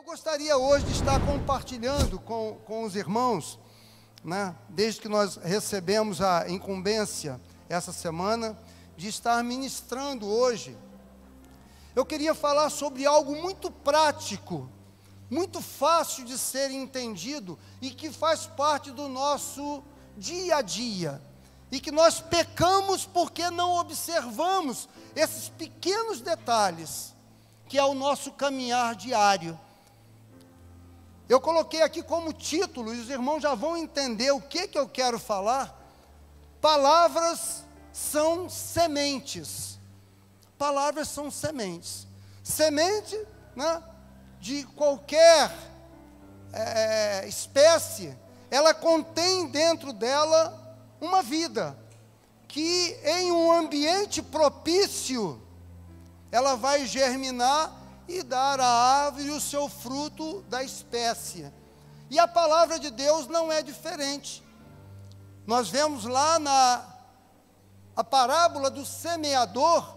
Gostaria hoje de estar compartilhando com os irmãos, né, desde que nós recebemos a incumbência essa semana, de estar ministrando hoje. Eu queria falar sobre algo muito prático, muito fácil de ser entendido e que faz parte do nosso dia a dia. E que nós pecamos porque não observamos esses pequenos detalhes, que é o nosso caminhar diário. Eu coloquei aqui como título, e os irmãos já vão entender o que eu quero falar. Palavras são sementes. Palavras são sementes. Semente, né, de qualquer espécie, ela contém dentro dela uma vida, que em um ambiente propício, ela vai germinar e dar à árvore o seu fruto da espécie. E a palavra de Deus não é diferente. Nós vemos lá a parábola do semeador,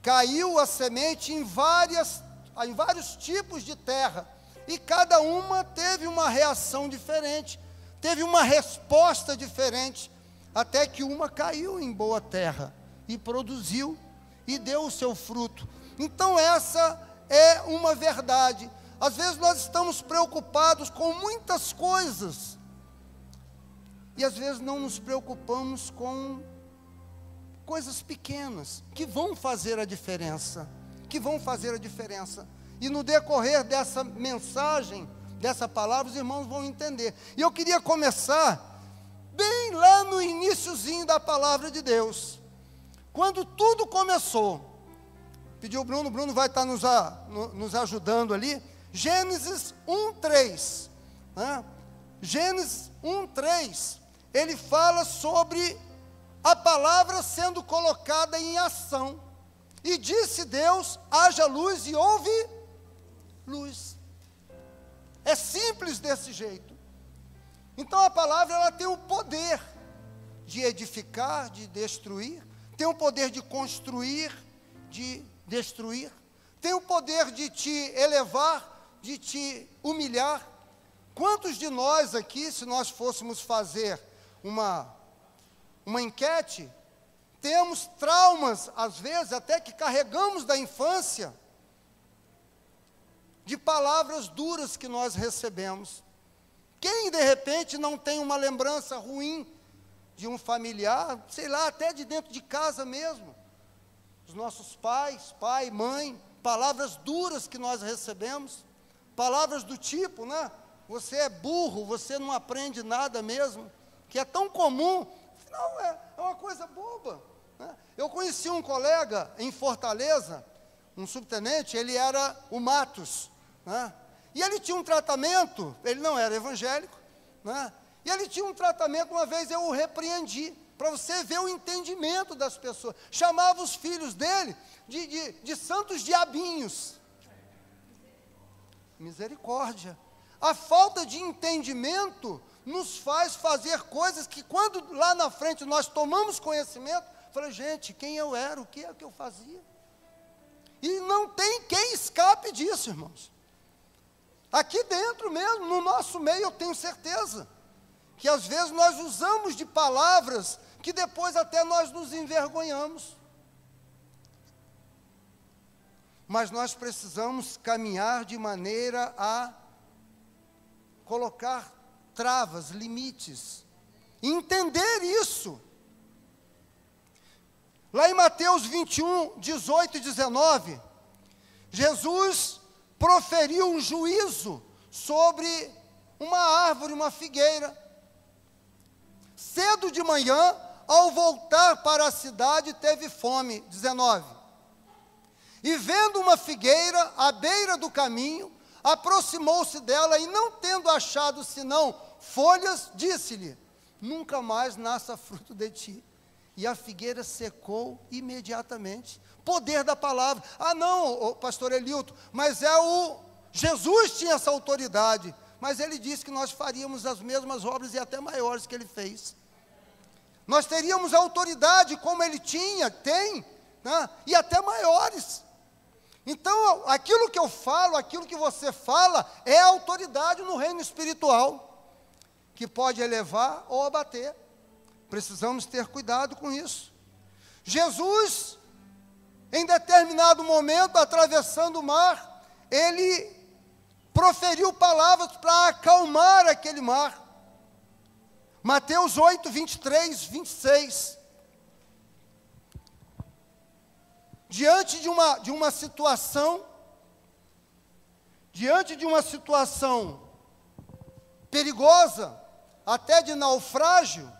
caiu a semente em vários tipos de terra, e cada uma teve uma reação diferente, teve uma resposta diferente, até que uma caiu em boa terra, e produziu, e deu o seu fruto. Então essa é uma verdade. Às vezes nós estamos preocupados com muitas coisas, e às vezes não nos preocupamos com coisas pequenas, que vão fazer a diferença, E no decorrer dessa mensagem, dessa palavra, os irmãos vão entender. E eu queria começar bem lá no iniciozinho da palavra de Deus, quando tudo começou. Pediu o Bruno vai estar nos ajudando ali. Gênesis 1:3, né? Gênesis 1:3, ele fala sobre a palavra sendo colocada em ação. E disse Deus: haja luz, e houve luz. É simples desse jeito. Então a palavra, ela tem o poder de edificar, de destruir, tem o poder de construir, de destruir, tem o poder de te elevar, de te humilhar. Quantos de nós aqui, se nós fôssemos fazer uma enquete, temos traumas, às vezes, até que carregamos da infância, de palavras duras que nós recebemos? Quem, de repente, não tem uma lembrança ruim de um familiar, sei lá, até de dentro de casa mesmo? Os nossos pais, pai, mãe, palavras duras que nós recebemos, palavras do tipo, né? Você é burro, você não aprende nada mesmo, que é tão comum. Não, é uma coisa boba, né? Eu conheci um colega em Fortaleza, um subtenente, ele era o Matos, né? E ele tinha um tratamento, ele não era evangélico, né? E ele tinha um tratamento, uma vez eu o repreendi, para você ver o entendimento das pessoas. Chamava os filhos dele de santos diabinhos. Misericórdia. A falta de entendimento nos faz fazer coisas que, quando lá na frente nós tomamos conhecimento, falei, gente, quem eu era, o que é que eu fazia? E não tem quem escape disso, irmãos. Aqui dentro mesmo, no nosso meio, eu tenho certeza que às vezes nós usamos de palavras que depois até nós nos envergonhamos. Mas nós precisamos caminhar de maneira a colocar travas, limites, entender isso. Lá em Mateus 21, 18 e 19, Jesus proferiu um juízo sobre uma árvore, uma figueira. Cedo de manhã, ao voltar para a cidade, teve fome. 19. E vendo uma figueira à beira do caminho, aproximou-se dela, e não tendo achado senão folhas, disse-lhe: nunca mais nasça fruto de ti. E a figueira secou imediatamente. Poder da palavra. Ah não, pastor Elilton, mas Jesus tinha essa autoridade, mas ele disse que nós faríamos as mesmas obras e até maiores que ele fez. Nós teríamos a autoridade como ele tinha, tem, né, e até maiores. Então, aquilo que eu falo, aquilo que você fala, é autoridade no reino espiritual, que pode elevar ou abater. Precisamos ter cuidado com isso. Jesus, em determinado momento, atravessando o mar, ele proferiu palavras para acalmar aquele mar. Mateus 8, 23, 26. Diante de uma situação perigosa, até de naufrágio,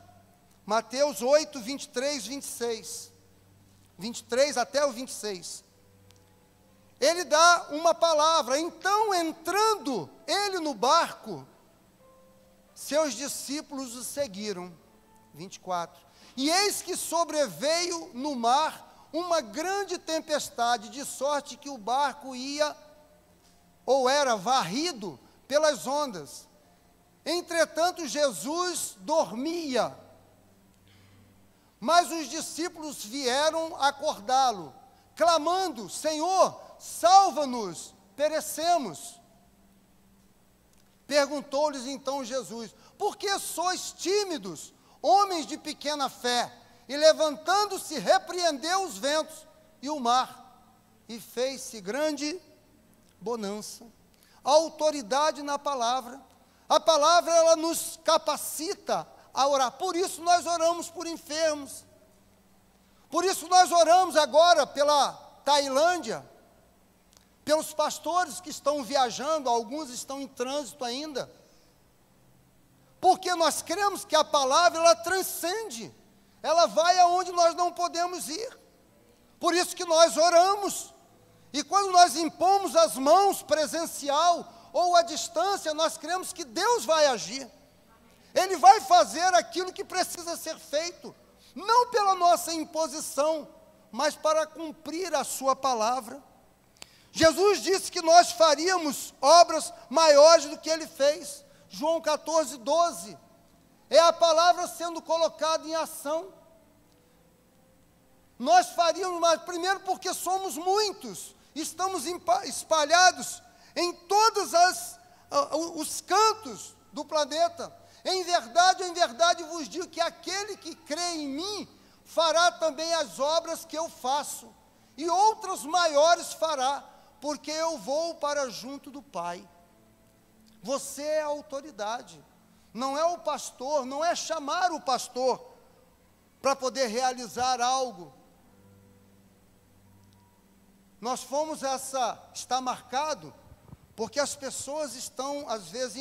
Mateus 8, 23, 26. 23 até o 26. Ele dá uma palavra. Então, entrando ele no barco, seus discípulos o seguiram. 24. E eis que sobreveio no mar uma grande tempestade, de sorte que o barco ia, ou era varrido pelas ondas. Entretanto, Jesus dormia. Mas os discípulos vieram acordá-lo, clamando: Senhor, salva-nos, perecemos. Perguntou-lhes então Jesus: por que sois tímidos, homens de pequena fé? E levantando-se, repreendeu os ventos e o mar, e fez-se grande bonança. A autoridade na palavra. A palavra, ela nos capacita a orar. Por isso nós oramos por enfermos. Por isso nós oramos agora pela Tailândia, pelos pastores que estão viajando, alguns estão em trânsito ainda. Porque nós cremos que a palavra, ela transcende. Ela vai aonde nós não podemos ir. Por isso que nós oramos. E quando nós impomos as mãos presencial ou à distância, nós cremos que Deus vai agir. Ele vai fazer aquilo que precisa ser feito, não pela nossa imposição, mas para cumprir a sua palavra. Jesus disse que nós faríamos obras maiores do que ele fez. João 14, 12. É a palavra sendo colocada em ação. Nós faríamos mais, primeiro porque somos muitos, estamos espalhados em todos os cantos do planeta. Em verdade vos digo que aquele que crê em mim fará também as obras que eu faço, e outras maiores fará, porque eu vou para junto do Pai. Você é a autoridade, não é o pastor, não é chamar o pastor para poder realizar algo. Nós fomos está marcado, porque as pessoas estão, às vezes,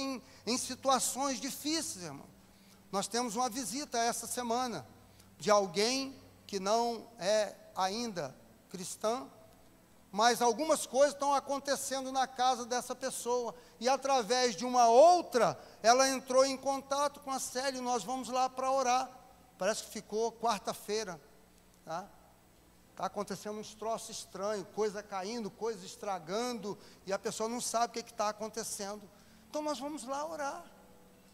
em situações difíceis, irmão. Nós temos uma visita essa semana, de alguém que não é ainda cristã, mas algumas coisas estão acontecendo na casa dessa pessoa, e através de uma outra, ela entrou em contato com a Célia, e nós vamos lá para orar. Parece que ficou quarta-feira, tá? Está acontecendo uns troços estranhos, coisa caindo, coisa estragando, e a pessoa não sabe o que está acontecendo. Então nós vamos lá orar.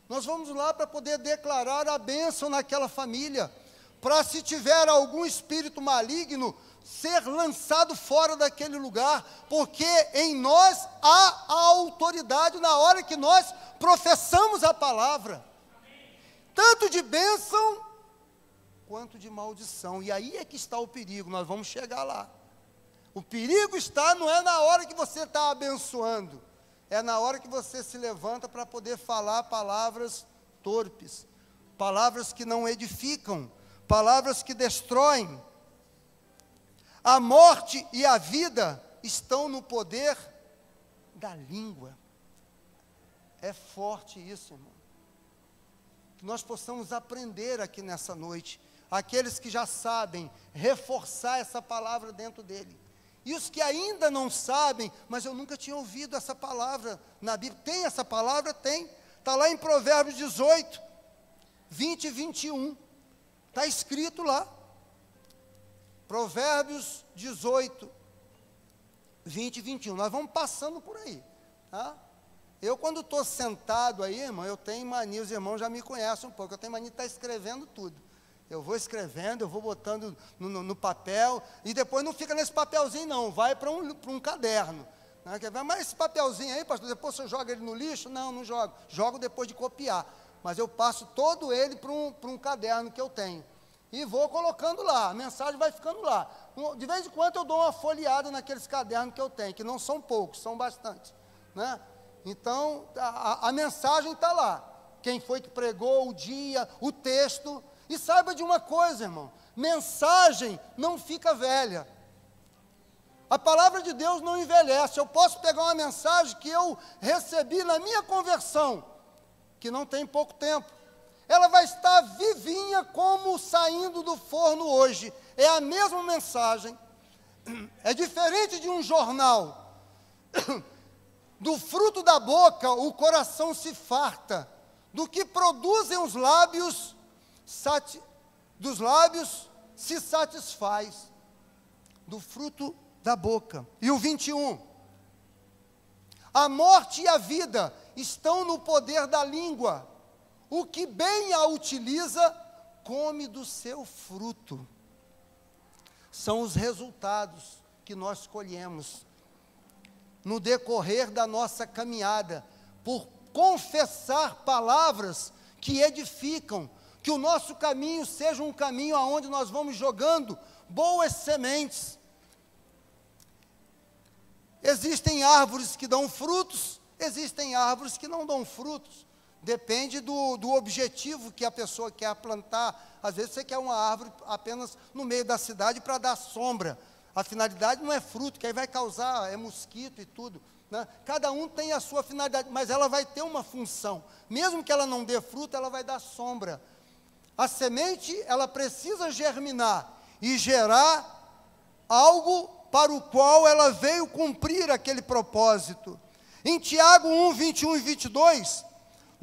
Nós vamos lá para poder declarar a bênção naquela família, para se tiver algum espírito maligno, ser lançado fora daquele lugar, porque em nós há a autoridade na hora que nós professamos a palavra, tanto de bênção quanto de maldição. E aí é que está o perigo, nós vamos chegar lá. O perigo está, não é na hora que você está abençoando, é na hora que você se levanta para poder falar palavras torpes, palavras que não edificam, palavras que destroem. A morte e a vida estão no poder da língua. É forte isso, irmão. Que nós possamos aprender aqui nessa noite. Aqueles que já sabem, reforçar essa palavra dentro dele. E os que ainda não sabem, mas eu nunca tinha ouvido essa palavra na Bíblia. Tem essa palavra? Tem. Está lá em Provérbios 18, 20 e 21. Está escrito lá. Provérbios 18, 20 e 21. Nós vamos passando por aí, tá? Eu, quando estou sentado aí, irmão, eu tenho mania, os irmãos já me conhecem um pouco, eu tenho mania de estar escrevendo tudo. Eu vou escrevendo, eu vou botando no papel, e depois não fica nesse papelzinho não, vai para um caderno. Né? Mas esse papelzinho aí, pastor, depois você joga ele no lixo? Não, não jogo. Jogo depois de copiar. Mas eu passo todo ele para um caderno que eu tenho. E vou colocando lá, a mensagem vai ficando lá. De vez em quando eu dou uma folheada naqueles cadernos que eu tenho, que não são poucos, são bastante. Né? Então, a mensagem está lá. Quem foi que pregou, o dia, o texto. E saiba de uma coisa, irmão, mensagem não fica velha. A palavra de Deus não envelhece. Eu posso pegar uma mensagem que eu recebi na minha conversão, que não tem pouco tempo. Ela vai estar vivinha como saindo do forno hoje. É a mesma mensagem. É diferente de um jornal. Do fruto da boca o coração se farta. Do que produzem os lábios, dos lábios se satisfaz. Do fruto da boca. E o 21. A morte e a vida estão no poder da língua. O que bem a utiliza, come do seu fruto. São os resultados que nós colhemos no decorrer da nossa caminhada, por confessar palavras que edificam, que o nosso caminho seja um caminho aonde nós vamos jogando boas sementes. Existem árvores que dão frutos, existem árvores que não dão frutos. Depende do objetivo que a pessoa quer plantar. Às vezes você quer uma árvore apenas no meio da cidade para dar sombra. A finalidade não é fruto, que aí vai causar, mosquito e tudo. Né? Cada um tem a sua finalidade, mas ela vai ter uma função. Mesmo que ela não dê fruto, ela vai dar sombra. A semente, ela precisa germinar e gerar algo para o qual ela veio cumprir aquele propósito. Em Tiago 1, 21 e 22...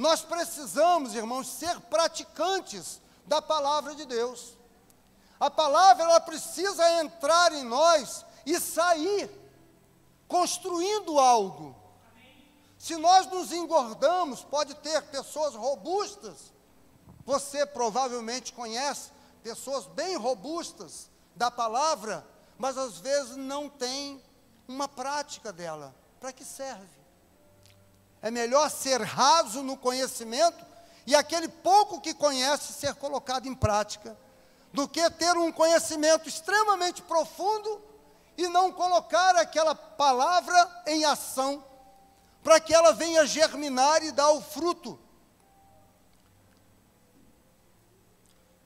nós precisamos, irmãos, ser praticantes da palavra de Deus. A palavra, ela precisa entrar em nós e sair, construindo algo. Se nós nos engordamos, pode ter pessoas robustas, você provavelmente conhece pessoas bem robustas da palavra, mas às vezes não tem uma prática dela. Para que serve? É melhor ser raso no conhecimento e aquele pouco que conhece ser colocado em prática, do que ter um conhecimento extremamente profundo e não colocar aquela palavra em ação, para que ela venha germinar e dar o fruto.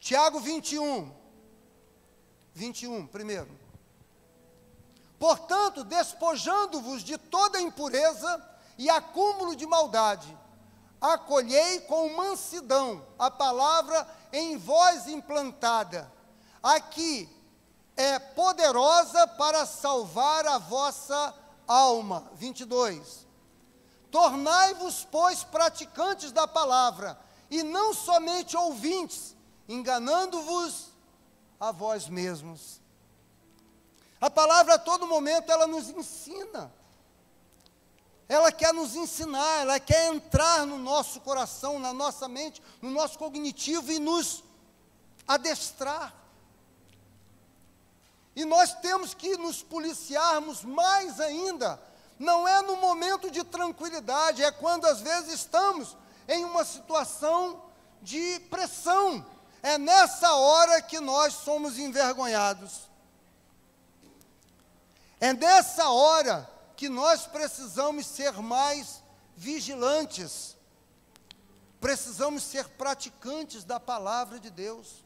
Tiago 21, primeiro. Portanto, despojando-vos de toda impureza e acúmulo de maldade, acolhei com mansidão a palavra em vós implantada, a que é poderosa para salvar a vossa alma. 22. Tornai-vos, pois, praticantes da palavra, e não somente ouvintes, enganando-vos a vós mesmos. A palavra a todo momento ela nos ensina. Ela quer nos ensinar, ela quer entrar no nosso coração, na nossa mente, no nosso cognitivo e nos adestrar. E nós temos que nos policiarmos mais ainda. Não é no momento de tranquilidade, é quando às vezes estamos em uma situação de pressão. É nessa hora que nós somos envergonhados. É nessa hora que nós precisamos ser mais vigilantes, precisamos ser praticantes da palavra de Deus.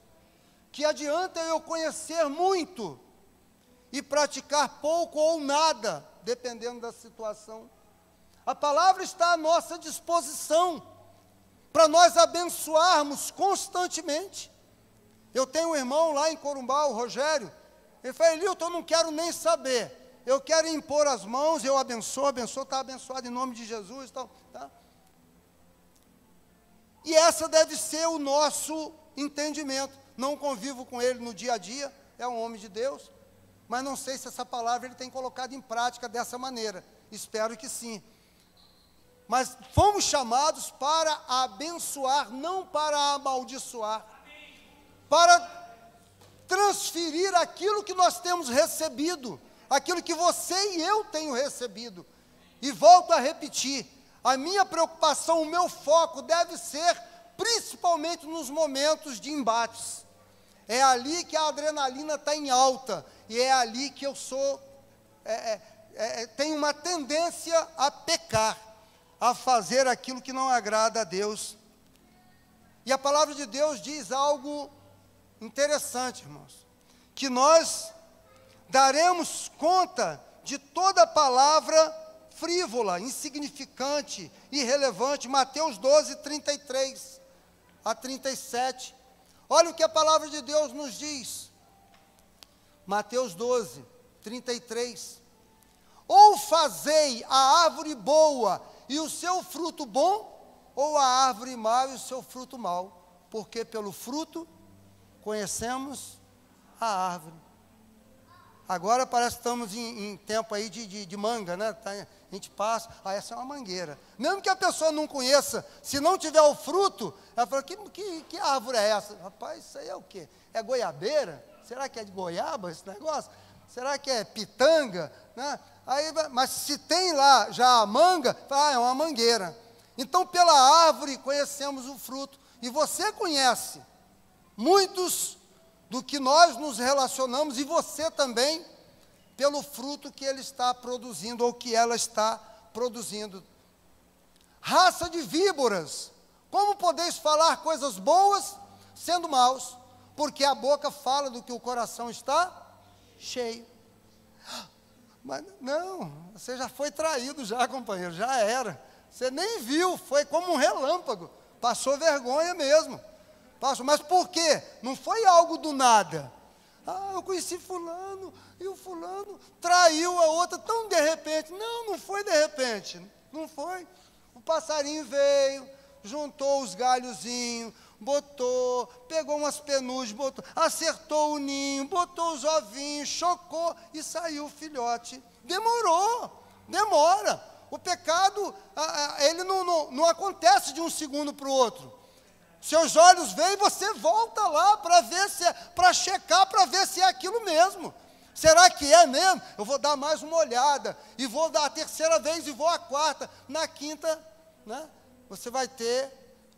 Que adianta eu conhecer muito e praticar pouco ou nada, dependendo da situação. A palavra está à nossa disposição, para nós abençoarmos constantemente. Eu tenho um irmão lá em Corumbá, o Rogério, ele falou: Elilton, eu não quero nem saber, eu quero impor as mãos, eu abençoo, está abençoado em nome de Jesus. Tá? E essa deve ser o nosso entendimento. Não convivo com ele no dia a dia, é um homem de Deus, mas não sei se essa palavra ele tem colocado em prática dessa maneira. Espero que sim. Mas fomos chamados para abençoar, não para amaldiçoar. para transferir aquilo que nós temos recebido, aquilo que você e eu tenho recebido. E volto a repetir, a minha preocupação, o meu foco deve ser principalmente nos momentos de embates. É ali que a adrenalina está em alta, e é ali que eu tenho uma tendência a pecar, a fazer aquilo que não agrada a Deus. E a palavra de Deus diz algo interessante, irmãos, que nós daremos conta de toda palavra frívola, insignificante, irrelevante. Mateus 12, 33 a 37. Olha o que a palavra de Deus nos diz. Mateus 12, 33. Ou fazei a árvore boa e o seu fruto bom, ou a árvore má e o seu fruto mau, porque pelo fruto conhecemos a árvore. Agora parece que estamos em tempo aí de manga, né? A gente passa, essa é uma mangueira. Mesmo que a pessoa não conheça, se não tiver o fruto, ela fala, que árvore é essa? Rapaz, isso aí é o quê? É goiabeira? Será que é de goiaba esse negócio? Será que é pitanga? Né? Mas se tem lá já a manga, é uma mangueira. Então, pela árvore conhecemos o fruto. E você conhece muitos do que nós nos relacionamos, e você também, pelo fruto que ele está produzindo, ou que ela está produzindo. Raça de víboras, como podeis falar coisas boas, sendo maus? Porque a boca fala do que o coração está cheio. Mas não, você já foi traído já, companheiro, já era. Você nem viu, foi como um relâmpago, passou vergonha mesmo. Mas por quê? Não foi algo do nada. Eu conheci fulano, e o fulano traiu a outra tão de repente. Não foi de repente, não foi. O passarinho veio, juntou os galhozinhos, botou, pegou umas penugem, acertou o ninho, botou os ovinhos, chocou e saiu o filhote. Demora. O pecado, ele não acontece de um segundo para o outro. Seus olhos veem e você volta lá para ver para checar, para ver se é aquilo mesmo. Será que é mesmo? Eu vou dar mais uma olhada, e vou dar a terceira vez, e vou a quarta. Na quinta, né, você vai ter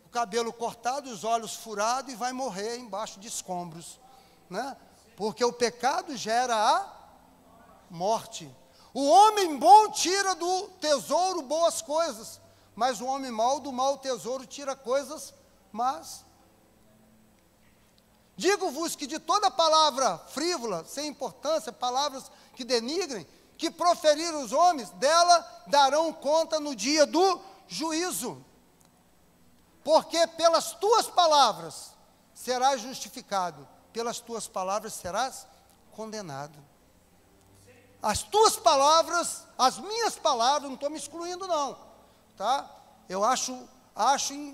o cabelo cortado, os olhos furados, e vai morrer embaixo de escombros. Né? Porque o pecado gera a morte. O homem bom tira do tesouro boas coisas, mas o homem mau do mau tesouro tira coisas mas digo-vos que de toda palavra frívola, sem importância, palavras que denigrem, que proferiram os homens, dela darão conta no dia do juízo. Porque pelas tuas palavras serás justificado, pelas tuas palavras serás condenado. As tuas palavras, as minhas palavras, não estou me excluindo não, tá? Eu acho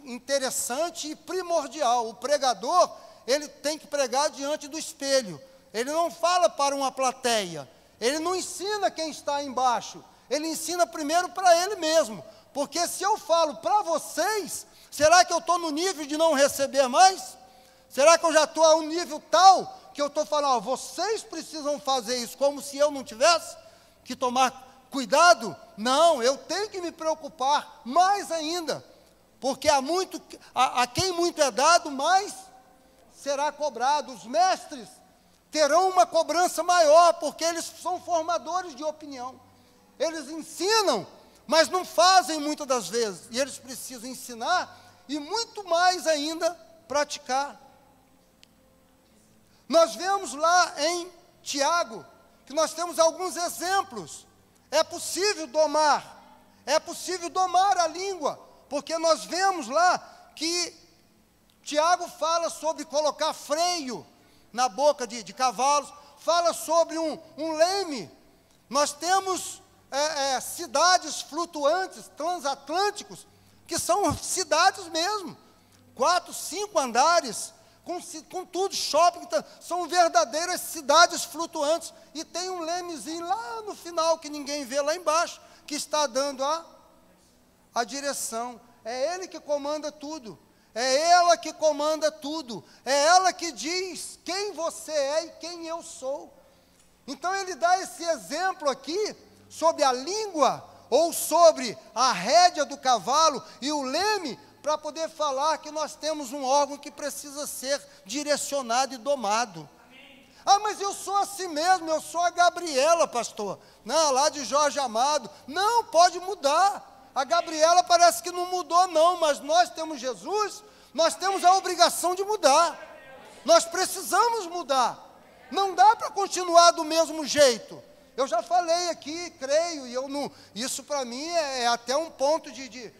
interessante e primordial. O pregador, ele tem que pregar diante do espelho. Ele não fala para uma plateia. Ele não ensina quem está embaixo. Ele ensina primeiro para ele mesmo. Porque se eu falo para vocês, será que eu estou no nível de não receber mais? Será que eu já estou a um nível tal que eu estou falando, vocês precisam fazer isso, como se eu não tivesse que tomar cuidado? Não, eu tenho que me preocupar mais ainda. Porque a quem muito é dado, mais será cobrado. Os mestres terão uma cobrança maior, porque eles são formadores de opinião. Eles ensinam, mas não fazem muitas das vezes. E eles precisam ensinar e muito mais ainda praticar. Nós vemos lá em Tiago, que nós temos alguns exemplos. É possível domar a língua. Porque nós vemos lá que Tiago fala sobre colocar freio na boca de cavalos, fala sobre um leme. Nós temos cidades flutuantes, transatlânticos, que são cidades mesmo, 4, 5 andares, com tudo, shopping, são verdadeiras cidades flutuantes, e tem um lemezinho lá no final, que ninguém vê lá embaixo, que está dando a direção. É ele que comanda tudo. É ela que comanda tudo. É ela que diz quem você é e quem eu sou. Então ele dá esse exemplo aqui sobre a língua, ou sobre a rédea do cavalo e o leme, para poder falar que nós temos um órgão que precisa ser direcionado e domado. Ah, mas eu sou assim mesmo, eu sou a Gabriela, pastor. Não, lá de Jorge Amado. Não, pode mudar. A Gabriela parece que não mudou não, mas nós temos Jesus, nós temos a obrigação de mudar. Nós precisamos mudar. Não dá para continuar do mesmo jeito. Eu já falei aqui, creio, e eu não, isso para mim é até um ponto de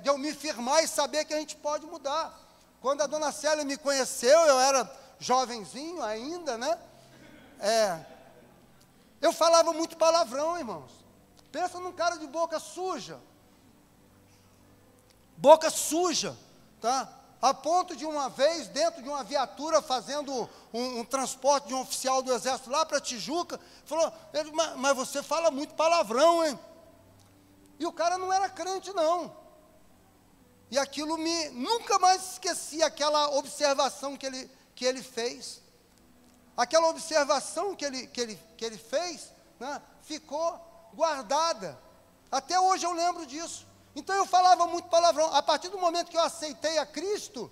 eu me firmar e saber que a gente pode mudar. Quando a dona Célia me conheceu, eu era jovenzinho ainda, né? Eu falava muito palavrão, irmãos. Pensa num cara de boca suja. Boca suja, tá? A ponto de uma vez, dentro de uma viatura, fazendo um transporte de um oficial do Exército lá para Tijuca, falou, mas você fala muito palavrão, hein? E o cara não era crente, não. E aquilo nunca mais esqueci aquela observação que ele fez. Aquela observação que ele fez, né, ficou guardada. Até hoje eu lembro disso. Então eu falava muito palavrão. A partir do momento que eu aceitei a Cristo,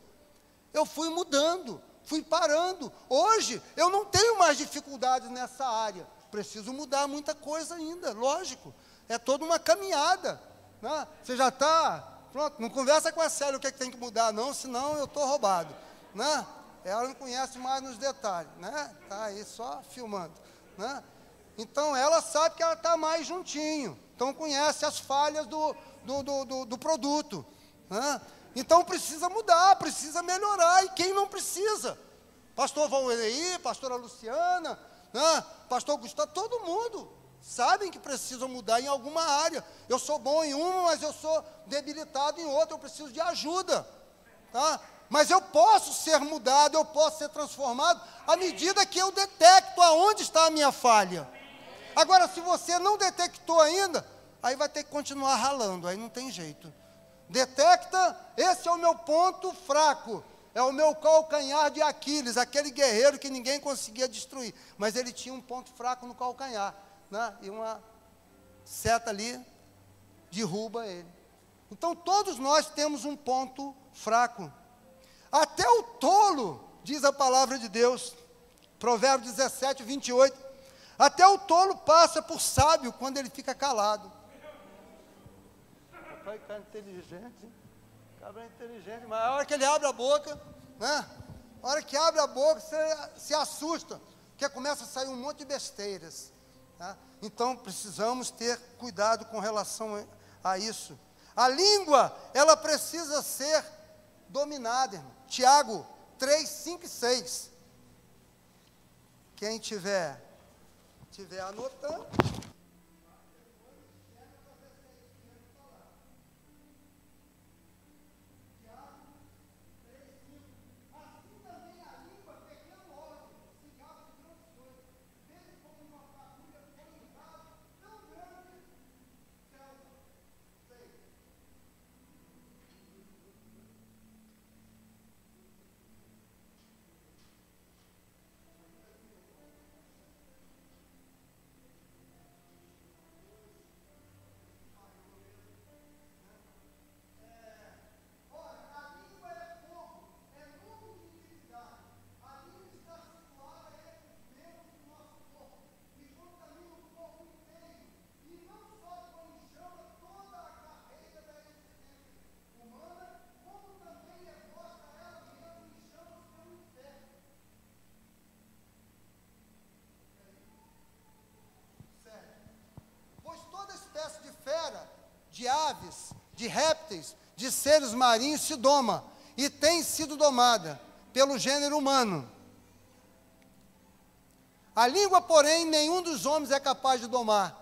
eu fui mudando, fui parando. Hoje eu não tenho mais dificuldades nessa área. Preciso mudar muita coisa ainda, lógico. É toda uma caminhada, né? Você já está, pronto, não conversa com a Célia o que é que tem que mudar não, senão eu estou roubado, né? Ela não conhece mais nos detalhes, né? Está aí só filmando, né? Então ela sabe que ela está mais juntinho, então conhece as falhas do produto, né? Então precisa mudar, precisa melhorar, e quem não precisa? Pastor Valdeir, pastora Luciana, né? Pastor Gustavo, todo mundo sabem que precisam mudar em alguma área. Eu sou bom em uma, mas eu sou debilitado em outra, eu preciso de ajuda, tá? Mas eu posso ser mudado, eu posso ser transformado, à medida que eu detecto aonde está a minha falha. Agora, se você não detectou ainda, aí vai ter que continuar ralando, aí não tem jeito. Detecta, esse é o meu ponto fraco, é o meu calcanhar de Aquiles, aquele guerreiro que ninguém conseguia destruir, mas ele tinha um ponto fraco no calcanhar, né? E uma seta ali derruba ele. Então todos nós temos um ponto fraco. Até o tolo, diz a palavra de Deus, Provérbios 17, 28, até o tolo passa por sábio quando ele fica calado. Papai, cara inteligente, cabra inteligente, mas a hora que ele abre a boca, né? A hora que abre a boca, você se assusta, porque começa a sair um monte de besteiras. Tá? Então, precisamos ter cuidado com relação a isso. A língua, ela precisa ser dominada, irmão. Tiago 3, 5 e 6. Quem tiver anotando. De aves, de répteis, de seres marinhos se doma, e tem sido domada pelo gênero humano. A língua, porém, nenhum dos homens é capaz de domar.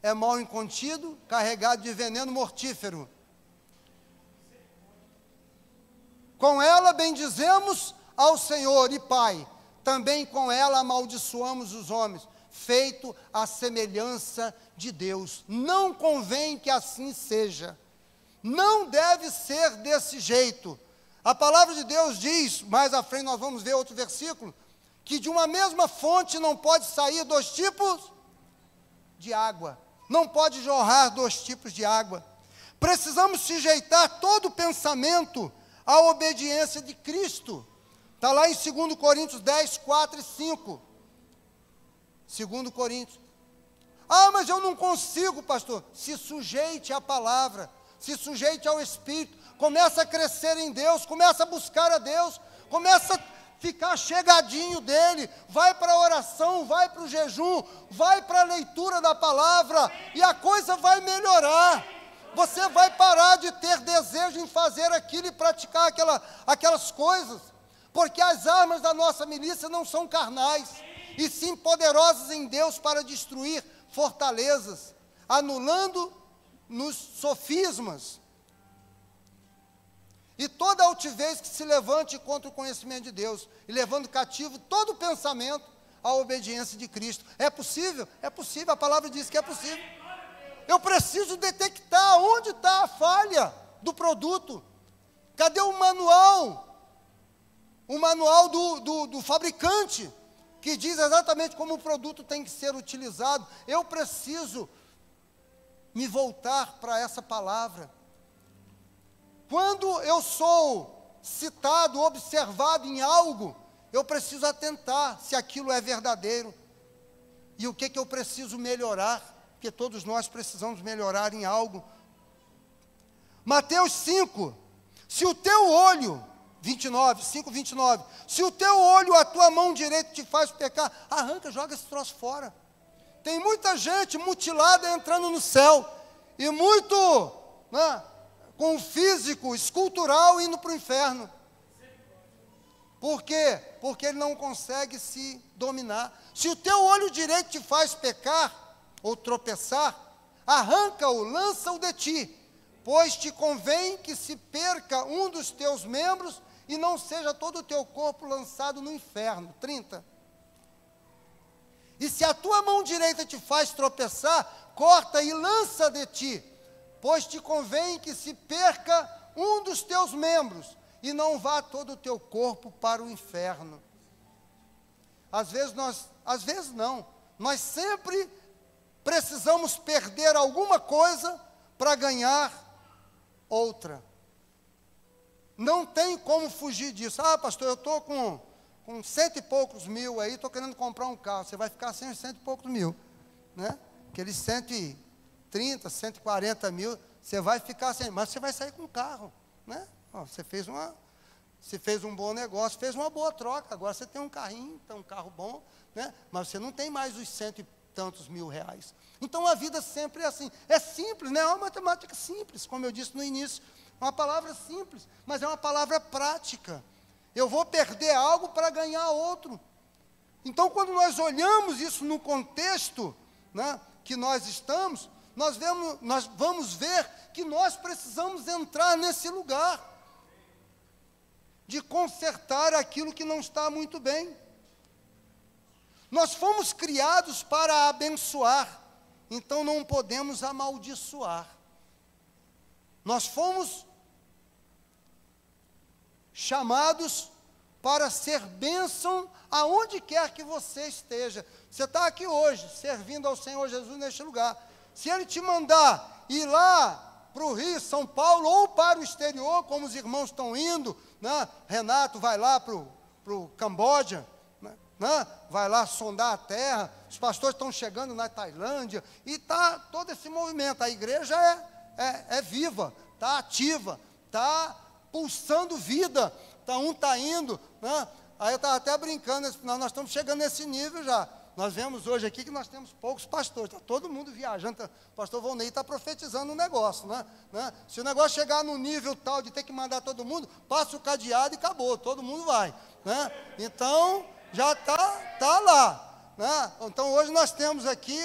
É mal incontido, carregado de veneno mortífero. Com ela bendizemos ao Senhor e Pai, também com ela amaldiçoamos os homens, feito à semelhança de Deus. Não convém que assim seja. Não deve ser desse jeito. A palavra de Deus diz, mais à frente nós vamos ver outro versículo, que de uma mesma fonte não pode sair dois tipos de água. Não pode jorrar dois tipos de água. Precisamos sujeitar todo o pensamento à obediência de Cristo. Está lá em 2 Coríntios 10, 4 e 5. 2 Coríntios. Ah, mas eu não consigo, pastor. Se sujeite à palavra, se sujeite ao Espírito, começa a crescer em Deus, começa a buscar a Deus, começa a ficar chegadinho dele, vai para a oração, vai para o jejum, vai para a leitura da palavra, e a coisa vai melhorar. Você vai parar de ter desejo em fazer aquilo e praticar aquelas coisas, porque as armas da nossa milícia não são carnais, e sim poderosas em Deus para destruir fortalezas, anulando nos sofismas e toda altivez que se levante contra o conhecimento de Deus, e levando cativo todo o pensamento à obediência de Cristo. É possível? É possível, a palavra diz que é possível. Eu preciso detectar onde está a falha do produto. Cadê o manual? O manual do fabricante, que diz exatamente como o produto tem que ser utilizado. Eu preciso me voltar para essa palavra. Quando eu sou citado, observado em algo, eu preciso atentar se aquilo é verdadeiro. E o que eu preciso melhorar, porque todos nós precisamos melhorar em algo. Mateus 5, se o teu olho, 29, 5, 29, se o teu olho, a tua mão direita te faz pecar, arranca, joga esse troço fora. Tem muita gente mutilada entrando no céu, e muito, né, com o físico, escultural, indo para o inferno. Por quê? Porque ele não consegue se dominar. Se o teu olho direito te faz pecar, ou tropeçar, arranca-o, lança-o de ti, pois te convém que se perca um dos teus membros, e não seja todo o teu corpo lançado no inferno. 30. E se a tua mão direita te faz tropeçar, corta e lança de ti, pois te convém que se perca um dos teus membros, e não vá todo o teu corpo para o inferno. Às vezes nós sempre precisamos perder alguma coisa para ganhar outra. Não tem como fugir disso. Ah, pastor, eu estou com 100 e poucos mil aí, estou querendo comprar um carro. Você vai ficar sem os 100 e poucos mil, né? Aqueles 130, 140 mil, você vai ficar sem, mas você vai sair com um carro, né? Ó, você fez um bom negócio, fez uma boa troca, agora você tem um carrinho, tem um carro bom, né? Mas você não tem mais os 100 e tantos mil reais. Então a vida sempre é assim, é simples, né? É uma matemática simples, como eu disse no início, é uma palavra simples, mas é uma palavra prática. Eu vou perder algo para ganhar outro. Então quando nós olhamos isso no contexto, né, que nós estamos, nós vamos ver que nós precisamos entrar nesse lugar de consertar aquilo que não está muito bem. Nós fomos criados para abençoar, então não podemos amaldiçoar. Nós fomos chamados para ser bênção aonde quer que você esteja. Você está aqui hoje, servindo ao Senhor Jesus neste lugar. Se Ele te mandar ir lá para o Rio, São Paulo, ou para o exterior, como os irmãos estão indo, né? Renato vai lá para o Camboja, né? Vai lá sondar a terra, os pastores estão chegando na Tailândia, e está todo esse movimento. A igreja é viva, está ativa, está pulsando vida, um está indo, né? Aí eu estava até brincando, nós estamos chegando nesse nível já. Nós vemos hoje aqui que nós temos poucos pastores, está todo mundo viajando, o pastor Volney está profetizando um negócio, né? Se o negócio chegar no nível tal de ter que mandar todo mundo, passa o cadeado e acabou, todo mundo vai, né? Então, já está lá, né? Então, hoje nós temos aqui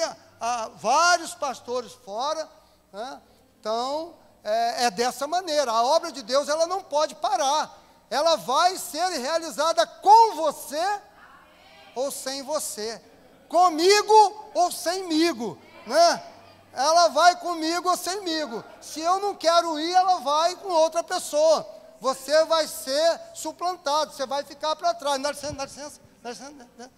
vários pastores fora, né? Então, é dessa maneira, a obra de Deus ela não pode parar, ela vai ser realizada com você ou sem você, comigo ou semigo, né? ela vai comigo ou semigo. Se eu não quero ir, ela vai com outra pessoa. Você vai ser suplantado, você vai ficar para trás. Dá licença, dá licença, dá licença,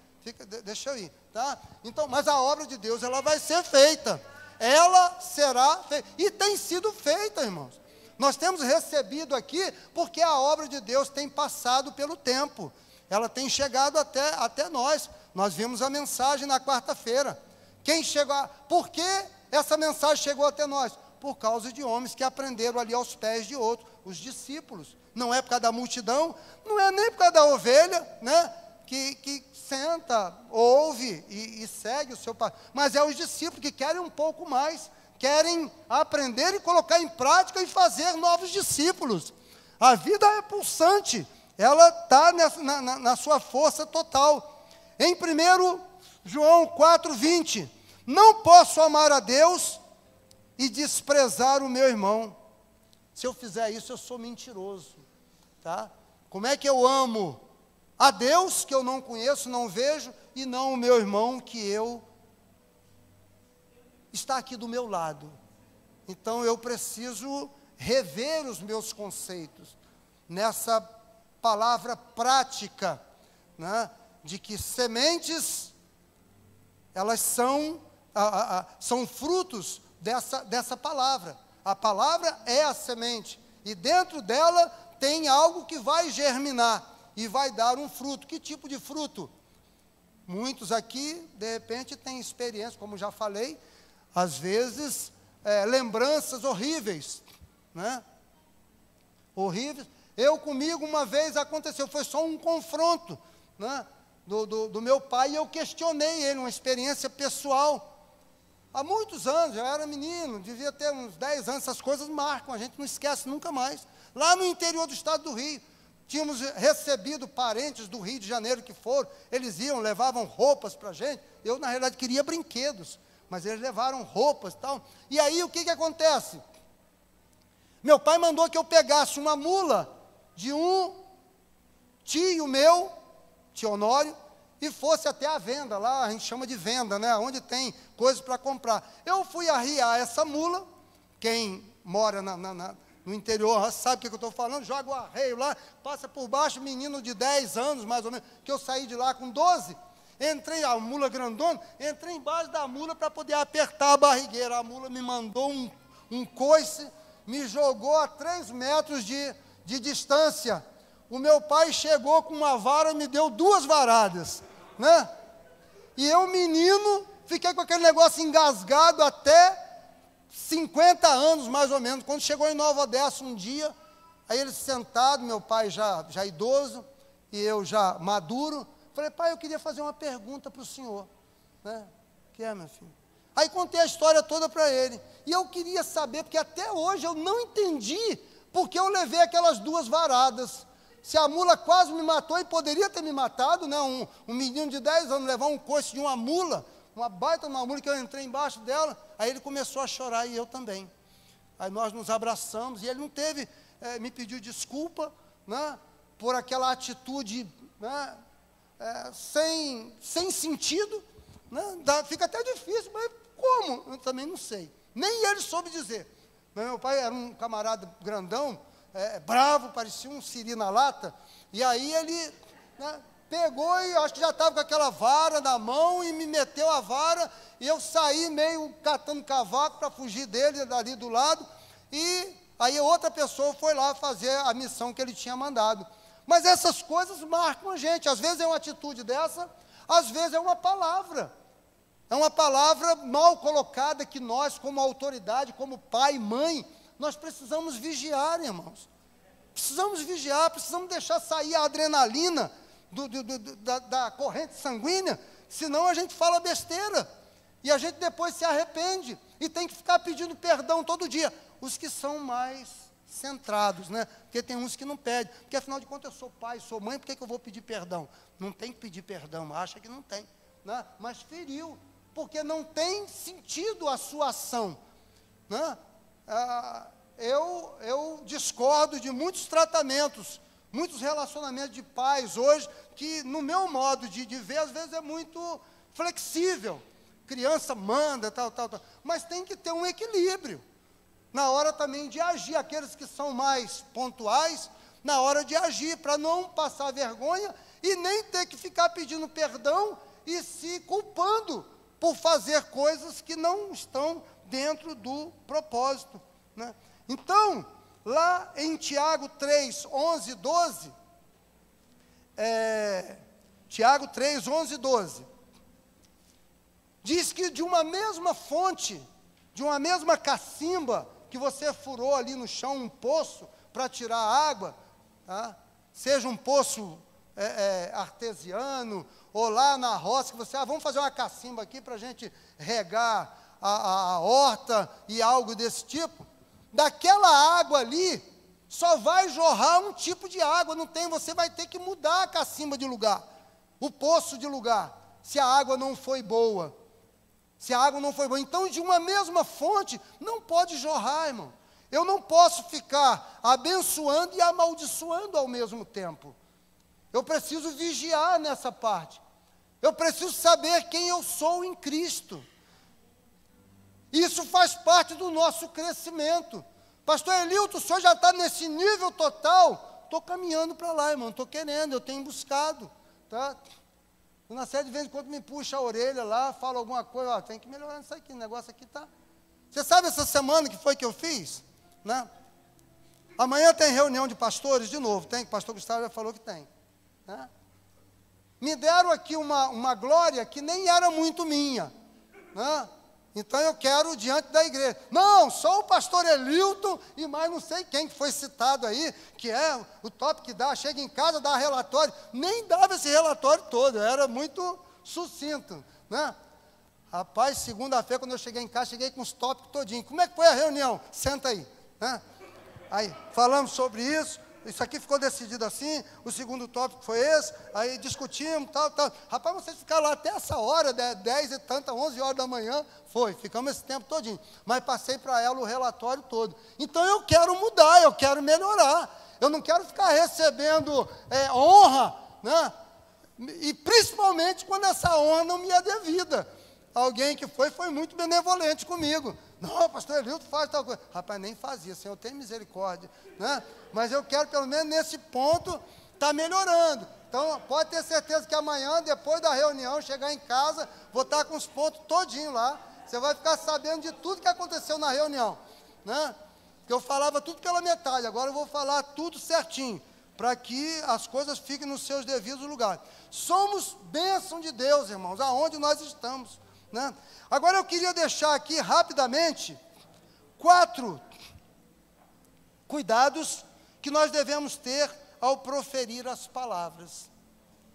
deixa eu ir, tá? Então, mas a obra de Deus, ela vai ser feita. Ela será feita. E tem sido feita, irmãos. Nós temos recebido aqui, porque a obra de Deus tem passado pelo tempo. Ela tem chegado até nós. Nós vimos a mensagem na quarta-feira. Quem chegou? Por que essa mensagem chegou até nós? Por causa de homens que aprenderam ali aos pés de outros, os discípulos. Não é por causa da multidão, não é nem por causa da ovelha, né? Que senta, ouve e segue o seu pai. Mas é os discípulos que querem um pouco mais, querem aprender e colocar em prática e fazer novos discípulos. A vida é pulsante, ela está na sua força total. Em 1 João 4,20, não posso amar a Deus e desprezar o meu irmão. Se eu fizer isso, eu sou mentiroso, tá? Como é que eu amo a Deus, que eu não conheço, não vejo, e não o meu irmão, que está aqui do meu lado? Então, eu preciso rever os meus conceitos nessa palavra prática, né, de que sementes, elas são frutos dessa palavra. A palavra é a semente, e dentro dela tem algo que vai germinar e vai dar um fruto. Que tipo de fruto? Muitos aqui, de repente, têm experiência, como já falei, às vezes, lembranças horríveis, né? Horríveis. Comigo, uma vez aconteceu, foi só um confronto, né, do meu pai, e eu questionei ele, uma experiência pessoal. Há muitos anos, eu era menino, devia ter uns 10 anos, essas coisas marcam, a gente não esquece nunca mais. Lá no interior do estado do Rio, tínhamos recebido parentes do Rio de Janeiro que foram, eles levavam roupas para a gente. Eu, na realidade, queria brinquedos, mas eles levaram roupas e tal. E aí, o que acontece? Meu pai mandou que eu pegasse uma mula de um tio meu, tio Honório, e fosse até a venda, lá a gente chama de venda, né, onde tem coisas para comprar. Eu fui arriar essa mula, quem mora no interior sabe o que eu estou falando, joga o arreio lá, passa por baixo, menino de 10 anos, mais ou menos, que eu saí de lá com 12, entrei, a mula grandona, entrei embaixo da mula para poder apertar a barrigueira. A mula me mandou um coice, me jogou a 3 metros de distância. O meu pai chegou com uma vara e me deu 2 varadas, né? E eu, menino, fiquei com aquele negócio engasgado até 50 anos, mais ou menos. Quando chegou em Nova Odessa um dia, aí ele sentado, meu pai já idoso, e eu já maduro, falei: pai, eu queria fazer uma pergunta para o senhor, né? Que é, meu filho? Aí contei a história toda para ele, e eu queria saber, porque até hoje eu não entendi porque eu levei aquelas 2 varadas. Se a mula quase me matou, e poderia ter me matado, né? Um menino de 10 anos levar um coice de uma mula, uma baita de uma mula, que eu entrei embaixo dela. Aí ele começou a chorar, e eu também. Aí nós nos abraçamos, e ele não teve, me pediu desculpa, né, por aquela atitude, né, sem sentido, né? Fica até difícil, mas como? Eu também não sei. Nem ele soube dizer. Meu pai era um camarada grandão, bravo, parecia um siri na lata, e aí ele, né, pegou e acho que já estava com aquela vara na mão e me meteu a vara, e eu saí meio catando cavaco para fugir dele, dali do lado, e aí outra pessoa foi lá fazer a missão que ele tinha mandado. Mas essas coisas marcam a gente. Às vezes é uma atitude dessa, às vezes é uma palavra mal colocada, que nós, como autoridade, como pai e mãe, nós precisamos vigiar, irmãos. Precisamos vigiar, precisamos deixar sair a adrenalina da corrente sanguínea, senão a gente fala besteira, e a gente depois se arrepende, e tem que ficar pedindo perdão todo dia. Os que são mais centrados, né? Porque tem uns que não pedem, porque afinal de contas eu sou pai, sou mãe, por que eu vou pedir perdão? Não tem que pedir perdão, acha que não tem, né? Mas feriu, porque não tem sentido a sua ação, né? Eu discordo de muitos tratamentos, muitos relacionamentos de pais hoje, que no meu modo de ver, às vezes é muito flexível. criança manda, tal. Mas tem que ter um equilíbrio. Na hora também de agir, aqueles que são mais pontuais, na hora de agir, para não passar vergonha e nem ter que ficar pedindo perdão e se culpando por fazer coisas que não estão dentro do propósito, né? Então, lá em Tiago 3, 11 e 12, Tiago 3, 11 e 12, diz que de uma mesma fonte, de uma mesma cacimba, que você furou ali no chão um poço para tirar água, tá? Seja um poço artesiano, ou lá na roça, que você, vamos fazer uma cacimba aqui para a gente regar a horta e algo desse tipo, daquela água ali, só vai jorrar um tipo de água, você vai ter que mudar a cacimba de lugar, o poço de lugar, se a água não foi boa. Se a água não foi boa, então de uma mesma fonte não pode jorrar, irmão. Eu não posso ficar abençoando e amaldiçoando ao mesmo tempo. Eu preciso vigiar nessa parte. Eu preciso saber quem eu sou em Cristo. Isso faz parte do nosso crescimento. Pastor Elilton, o senhor já está nesse nível total? Estou caminhando para lá, irmão, estou querendo, eu tenho buscado, tá? Na série, de vez em quando, me puxa a orelha lá, fala alguma coisa, tem que melhorar isso aqui, o negócio aqui está... Você sabe essa semana que foi que eu fiz? Né? Amanhã tem reunião de pastores, de novo, tem, o pastor Gustavo já falou que tem. Né? Me deram aqui uma glória que nem era muito minha. Né? Então eu quero diante da igreja. Não, só o pastor Elilton e mais não sei quem que foi citado aí, que é o top que dá, chega em casa, dá relatório. Nem dava esse relatório todo, era muito sucinto, né? Rapaz, segunda-feira, quando eu cheguei em casa, cheguei com os tópicos todinhos. Como é que foi a reunião? Senta aí, né? Aí, falamos sobre isso. Isso aqui ficou decidido assim, o segundo tópico foi esse, aí discutimos, tal. Rapaz, vocês ficaram lá até essa hora, 10 e tanta, 11 horas da manhã, ficamos esse tempo todinho. Mas passei para ela o relatório todo. Então eu quero mudar, eu quero melhorar. Eu não quero ficar recebendo honra, né? E principalmente quando essa honra não me é devida. Alguém que foi muito benevolente comigo. Não, pastor Elilton faz tal coisa. Rapaz, nem fazia, Senhor, tem misericórdia, né? Mas eu quero, pelo menos nesse ponto, estar melhorando. Então, pode ter certeza que amanhã, depois da reunião, chegar em casa, vou estar com os pontos todinho lá. Você vai ficar sabendo de tudo que aconteceu na reunião, né? Porque eu falava tudo pela metade, agora eu vou falar tudo certinho, para que as coisas fiquem nos seus devidos lugares. Somos bênção de Deus, irmãos, aonde nós estamos, né? Agora eu queria deixar aqui rapidamente 4 cuidados que nós devemos ter ao proferir as palavras,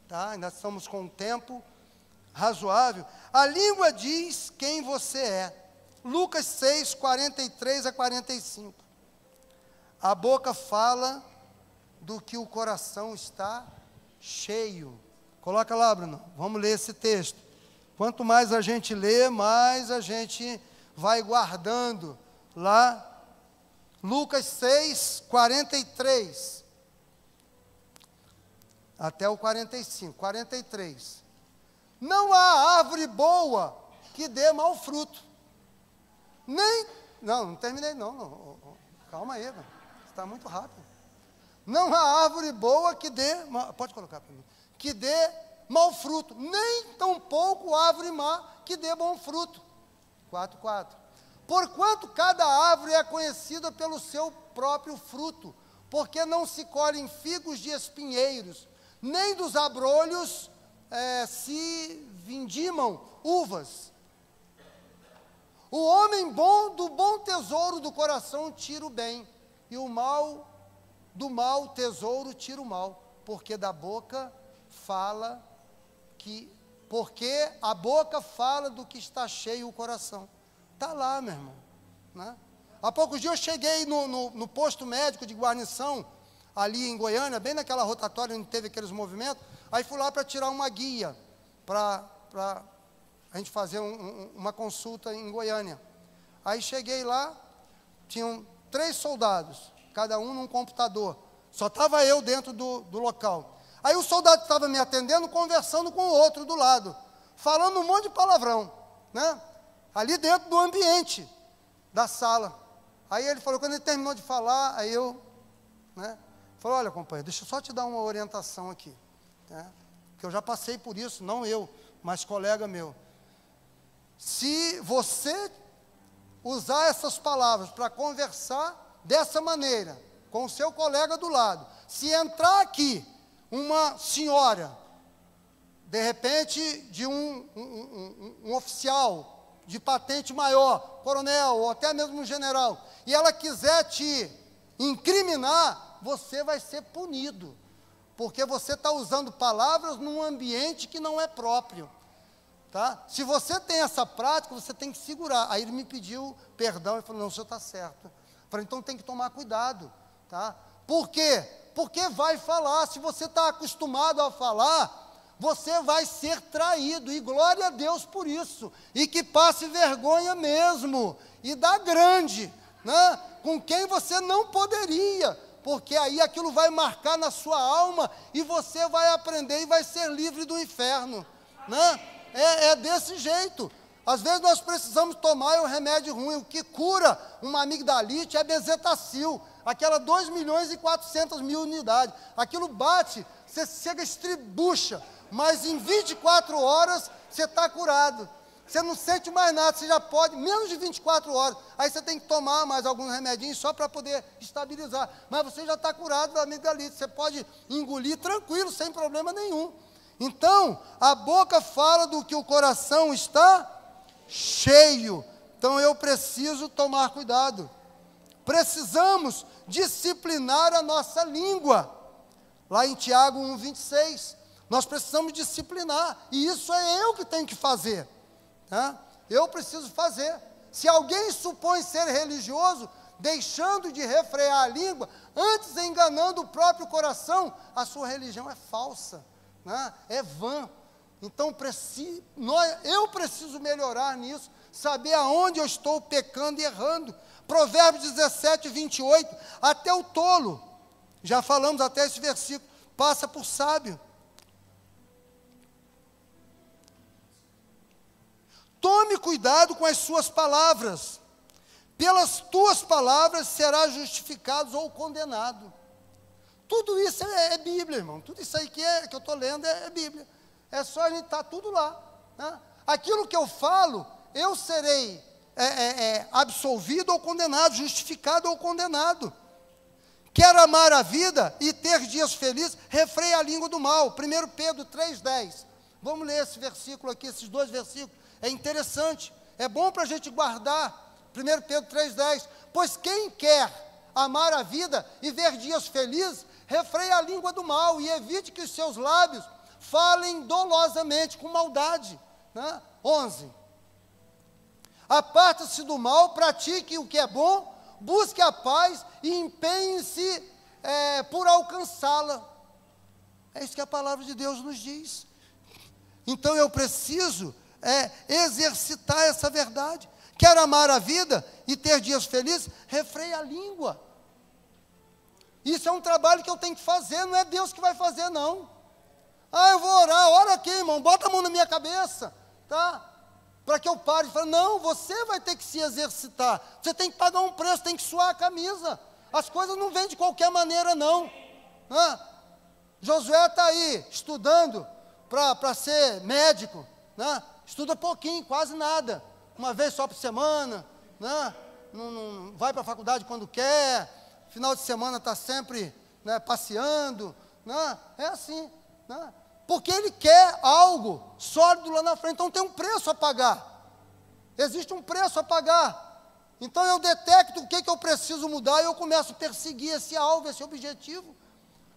tá? Ainda estamos com um tempo razoável. A língua diz quem você é. Lucas 6, 43 a 45. A boca fala do que o coração está cheio. Coloca lá, Bruno, vamos ler esse texto. Quanto mais a gente lê, mais a gente vai guardando lá. Lucas 6, 43. Até o 45, 43. Não há árvore boa que dê mau fruto. Não terminei não. Calma aí, você está muito rápido. Não há árvore boa que dê, pode colocar para mim, que dê mau fruto, nem tampouco árvore má que dê bom fruto. 4:4. Porquanto cada árvore é conhecida pelo seu próprio fruto, porque não se colhem figos de espinheiros, nem dos abrolhos se vindimam uvas. O homem bom do bom tesouro do coração tira o bem, e o mal do mau tesouro tira o mal, porque a boca fala do que está cheio o coração. Está lá, meu irmão, né? Há poucos dias eu cheguei no posto médico de guarnição, ali em Goiânia, bem naquela rotatória onde teve aqueles movimentos. Aí fui lá para tirar uma guia, para a gente fazer uma consulta em Goiânia. Aí cheguei lá, tinham 3 soldados, cada um num computador. Só estava eu dentro do local. Aí o soldado estava me atendendo, conversando com o outro do lado, falando um monte de palavrão. né? Ali dentro do ambiente da sala. Aí ele falou, quando ele terminou de falar, aí eu, né, falou, olha, companheiro, deixa eu só te dar uma orientação aqui, né? Porque eu já passei por isso, não eu, mas colega meu. Se você usar essas palavras para conversar dessa maneira, com o seu colega do lado, se entrar aqui uma senhora, de repente de um oficial de patente maior, coronel, ou até mesmo um general, e ela quiser te incriminar, você vai ser punido, porque você está usando palavras num ambiente que não é próprio. Tá? Se você tem essa prática, você tem que segurar. Aí ele me pediu perdão e falou, não, o senhor está certo. Eu falei, então tem que tomar cuidado. Tá? Por quê? Porque vai falar, se você está acostumado a falar, você vai ser traído, e glória a Deus por isso, e que passe vergonha mesmo, e dá grande, né? Com quem você não poderia, porque aí aquilo vai marcar na sua alma, e você vai aprender e vai ser livre do inferno, né? É desse jeito. Às vezes nós precisamos tomar um remédio ruim. O que cura uma amigdalite é bezetacil, aquela 2.400.000 unidades. Aquilo bate, você chega, estribucha, mas em 24 horas você está curado. Você não sente mais nada, você já pode, menos de 24 horas. Aí você tem que tomar mais alguns remedinhos só para poder estabilizar. Mas você já está curado da amigdalite, você pode engolir tranquilo, sem problema nenhum. Então, a boca fala do que o coração está cheio. Então, eu preciso tomar cuidado. Precisamos disciplinar a nossa língua. Lá em Tiago 1,26, nós precisamos disciplinar. E isso é eu que tenho que fazer. Tá? Eu preciso fazer. Se alguém supõe ser religioso, deixando de refrear a língua, antes enganando o próprio coração, a sua religião é falsa. Né? É vã. Então eu preciso melhorar nisso, saber aonde eu estou pecando e errando. Provérbios 17:28, até o tolo, já falamos até esse versículo, passa por sábio. Tome cuidado com as suas palavras, pelas tuas palavras serás justificado ou condenado. Tudo isso é Bíblia, irmão. Tudo isso aí que eu estou lendo é Bíblia. É só a gente estar tudo lá. Né? Aquilo que eu falo, eu serei absolvido ou condenado, justificado ou condenado. Quer amar a vida e ter dias felizes, refreia a língua do mal. 1 Pedro 3,10. Vamos ler esse versículo aqui, esses dois versículos. É interessante. É bom para a gente guardar. 1 Pedro 3,10. Pois quem quer amar a vida e ver dias felizes, refreie a língua do mal e evite que os seus lábios falem dolosamente, com maldade. Né? 11. Aparte-se do mal, pratique o que é bom, busque a paz e empenhe-se por alcançá-la. É isso que a palavra de Deus nos diz. Então eu preciso exercitar essa verdade. Quer amar a vida e ter dias felizes? Refreie a língua. Isso é um trabalho que eu tenho que fazer, não é Deus que vai fazer, não. Ah, eu vou orar, ora aqui, irmão, bota a mão na minha cabeça, tá? Para que eu pare. Não, você vai ter que se exercitar. Você tem que pagar um preço, tem que suar a camisa. As coisas não vêm de qualquer maneira, não. Josué está aí, estudando para ser médico, né? Estuda pouquinho, quase nada. Uma vez só por semana, né? Não vai para a faculdade quando quer. Final de semana está sempre, né, passeando, né? É assim, né? Porque ele quer algo sólido lá na frente, então tem um preço a pagar, existe um preço a pagar. Então eu detecto o que eu preciso mudar e eu começo a perseguir esse alvo, esse objetivo.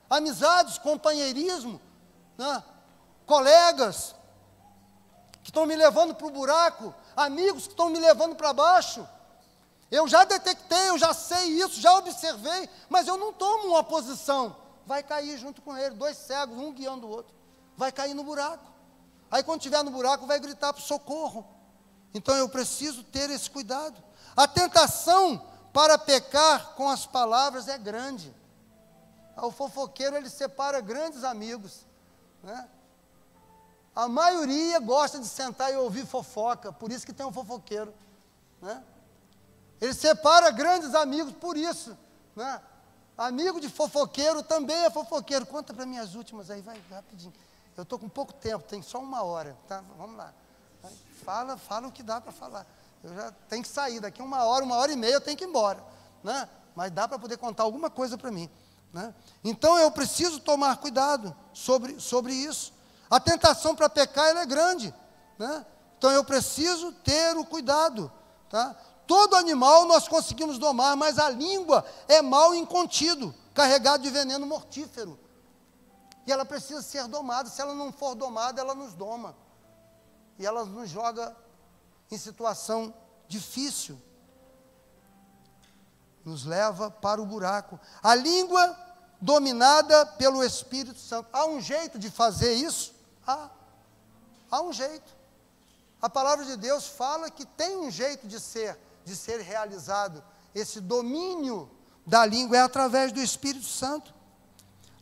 Amizades, companheirismo, né? Colegas que estão me levando para o buraco, amigos que estão me levando para baixo. Eu já detectei, eu já sei isso, já observei, mas eu não tomo uma posição. Vai cair junto com ele, dois cegos, um guiando o outro. Vai cair no buraco. Aí quando estiver no buraco, vai gritar para o socorro. Então eu preciso ter esse cuidado. A tentação para pecar com as palavras é grande. O fofoqueiro, ele separa grandes amigos, né? A maioria gosta de sentar e ouvir fofoca, por isso que tem um fofoqueiro, né? Ele separa grandes amigos por isso, né? Amigo de fofoqueiro também é fofoqueiro. Conta para mim as últimas aí, vai rapidinho. Eu estou com pouco tempo, tem só 1 hora, tá? Vamos lá. Fala o que dá para falar. Eu já tenho que sair, daqui 1 hora, 1h30 eu tenho que ir embora, né? Mas dá para poder contar alguma coisa para mim, né? Então eu preciso tomar cuidado sobre isso. A tentação para pecar, ela é grande, né? Então eu preciso ter o cuidado, tá? Todo animal nós conseguimos domar, mas a língua é mal incontido, carregado de veneno mortífero. E ela precisa ser domada. Se ela não for domada, ela nos doma. E ela nos joga em situação difícil. Nos leva para o buraco. A língua dominada pelo Espírito Santo. Há um jeito de fazer isso? Há um jeito. A palavra de Deus fala que tem um jeito de ser realizado. Esse domínio da língua é através do Espírito Santo.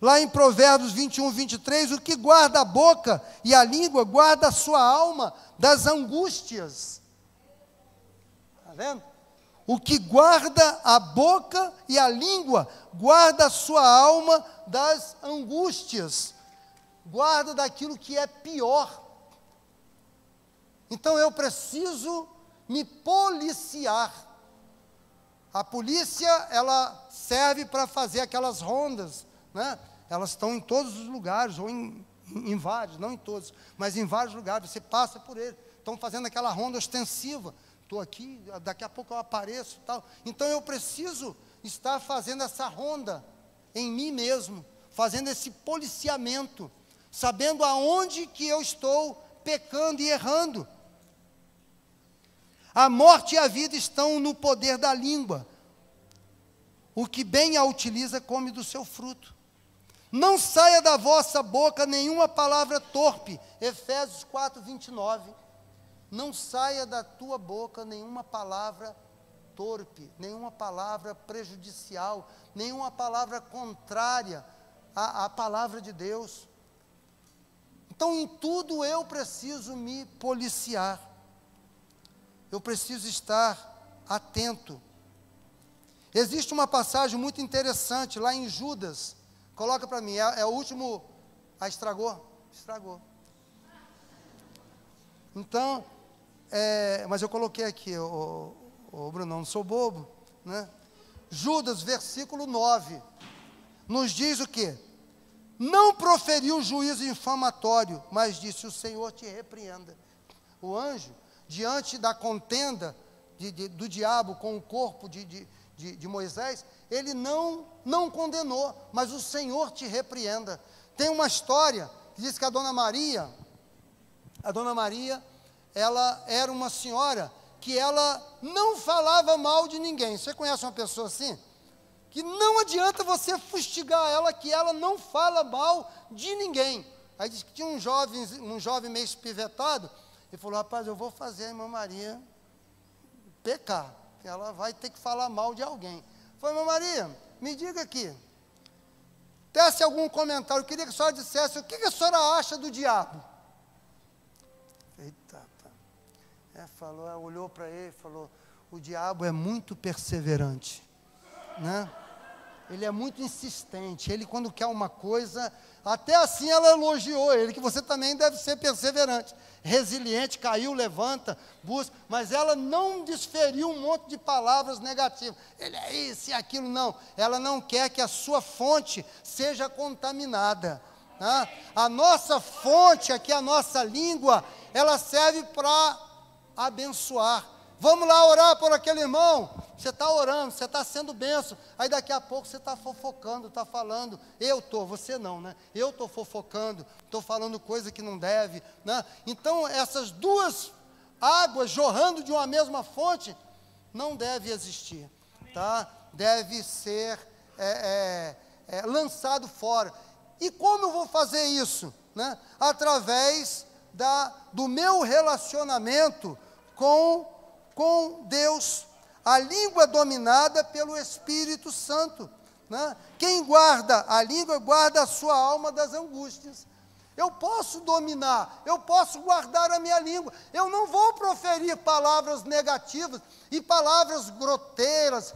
Lá em Provérbios 21, 23, o que guarda a boca e a língua, guarda a sua alma das angústias. Está vendo? O que guarda a boca e a língua, guarda a sua alma das angústias. Guarda daquilo que é pior. Então eu preciso me policiar. A polícia, ela serve para fazer aquelas rondas, né? Elas estão em todos os lugares, ou em vários, não em todos, mas em vários lugares, você passa por eles. Estão fazendo aquela ronda ostensiva. Estou aqui, daqui a pouco eu apareço, tal. Então eu preciso estar fazendo essa ronda em mim mesmo, fazendo esse policiamento, sabendo aonde que eu estou pecando e errando. A morte e a vida estão no poder da língua. O que bem a utiliza come do seu fruto. Não saia da vossa boca nenhuma palavra torpe. Efésios 4, 29. Não saia da tua boca nenhuma palavra torpe, nenhuma palavra prejudicial, nenhuma palavra contrária à palavra de Deus. Então, em tudo eu preciso me policiar. Eu preciso estar atento. Existe uma passagem muito interessante lá em Judas. Coloca para mim, é o último. Estragou? Estragou. Então, mas eu coloquei aqui, Bruno, não sou bobo, né? Judas, versículo 9, nos diz o quê? Não proferiu juízo infamatório, mas disse: o Senhor te repreenda. O anjo, diante da contenda do diabo com o corpo de Moisés, ele não condenou, mas o Senhor te repreenda. Tem uma história que diz que a Dona Maria, ela era uma senhora que ela não falava mal de ninguém. Você conhece uma pessoa assim? Que não adianta você fustigar ela, que ela não fala mal de ninguém. Aí diz que tinha um jovem meio espivetado, e falou: rapaz, eu vou fazer a irmã Maria pecar, que ela vai ter que falar mal de alguém. Falei: irmã Maria, me diga aqui, tece algum comentário, eu queria que a senhora dissesse o que a senhora acha do diabo. Eita, falou, olhou para ele e falou: o diabo é muito perseverante, né? Ele é muito insistente, ele quando quer uma coisa, até assim ela elogiou ele, que você também deve ser perseverante, resiliente, caiu, levanta, busca, mas ela não desferiu um monte de palavras negativas, ele é isso e aquilo, não, ela não quer que a sua fonte seja contaminada, né? A nossa fonte aqui, a nossa língua, ela serve para abençoar. Vamos lá orar por aquele irmão. Você está orando, você está sendo bênção. Aí daqui a pouco você está fofocando, está falando. Você não, né? Eu estou fofocando, estou falando coisa que não deve, né? Então, essas duas águas jorrando de uma mesma fonte não deve existir, tá? Deve ser lançado fora. E como eu vou fazer isso, né? Através do meu relacionamento com Deus. A língua dominada pelo Espírito Santo, né? Quem guarda a língua, guarda a sua alma das angústias. Eu posso dominar, eu posso guardar a minha língua. Eu não vou proferir palavras negativas e palavras grotescas,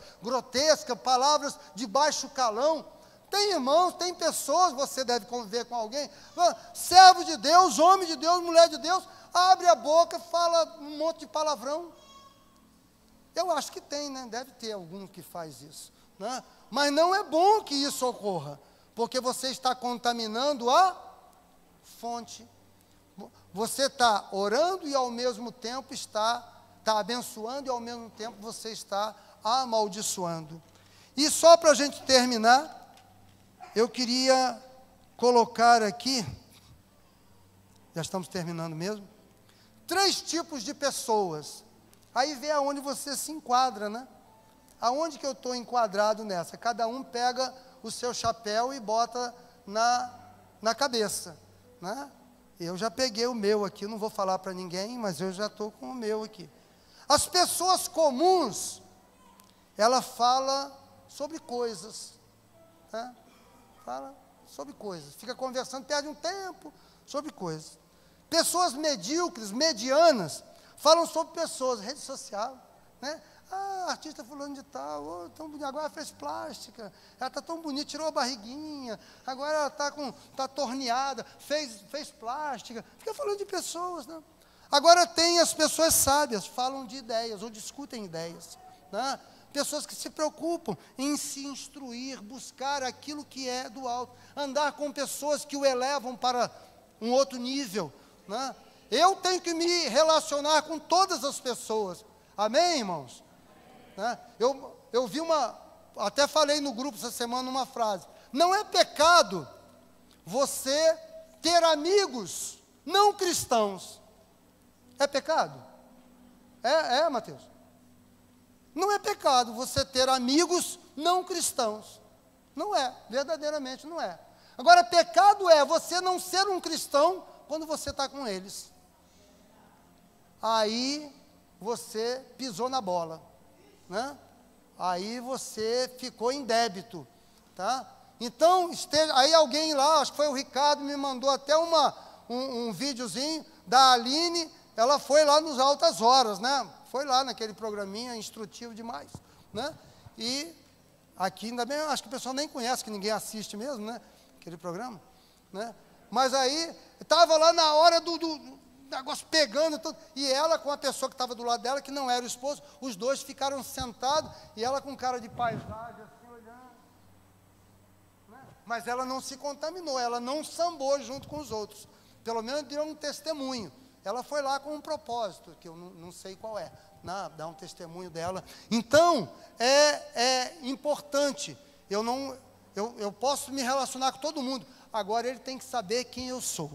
palavras de baixo calão. Tem irmãos, tem pessoas, você deve conviver com alguém, servo de Deus, homem de Deus, mulher de Deus, abre a boca, fala um monte de palavrão. Eu acho que tem, né? Deve ter algum que faz isso, né? Mas não é bom que isso ocorra, porque você está contaminando a fonte. Você está orando e ao mesmo tempo está abençoando e ao mesmo tempo você está amaldiçoando. E só para a gente terminar, eu queria colocar aqui, já estamos terminando mesmo, 3 tipos de pessoas. Aí vê aonde você se enquadra, né? Aonde que eu estou enquadrado nessa? Cada um pega o seu chapéu e bota na cabeça, né? Eu já peguei o meu aqui, não vou falar para ninguém, mas eu já estou com o meu aqui. As pessoas comuns, ela fala sobre coisas, né? Fala sobre coisas, fica conversando, perde um tempo sobre coisas. Pessoas medíocres, medianas, falam sobre pessoas, rede social, né? Artista fulano de tal, tão bonito, agora fez plástica, ela está tão bonita, tirou a barriguinha, agora ela está torneada, fez plástica, fica falando de pessoas, né? Agora tem as pessoas sábias, falam de ideias, ou discutem ideias, né? Pessoas que se preocupam em se instruir, buscar aquilo que é do alto, andar com pessoas que o elevam para um outro nível, né? Eu tenho que me relacionar com todas as pessoas, amém, irmãos? Né? Eu vi até falei no grupo essa semana uma frase, não é pecado você ter amigos não cristãos. É pecado? Mateus? Não é pecado você ter amigos não cristãos. Não é, verdadeiramente não é. Agora, pecado é você não ser um cristão quando você está com eles. Aí você pisou na bola, né? Aí você ficou em débito, tá? Então, aí alguém lá, acho que foi o Ricardo, me mandou até um videozinho da Aline, ela foi lá nos Altas Horas, né? Foi lá naquele programinha instrutivo demais, né? E aqui ainda bem, acho que o pessoal nem conhece, que ninguém assiste mesmo, né? Aquele programa, né? Mas aí, estava lá na hora do negócio pegando, tudo, e ela com a pessoa que estava do lado dela, que não era o esposo, os dois ficaram sentados, e ela com cara de paisagem, assim, olhando, né? Mas ela não se contaminou, ela não sambou junto com os outros, pelo menos deu um testemunho. Ela foi lá com um propósito, que eu não sei qual é, né? Dar um testemunho dela. Então, é importante, eu posso me relacionar com todo mundo, agora ele tem que saber quem eu sou,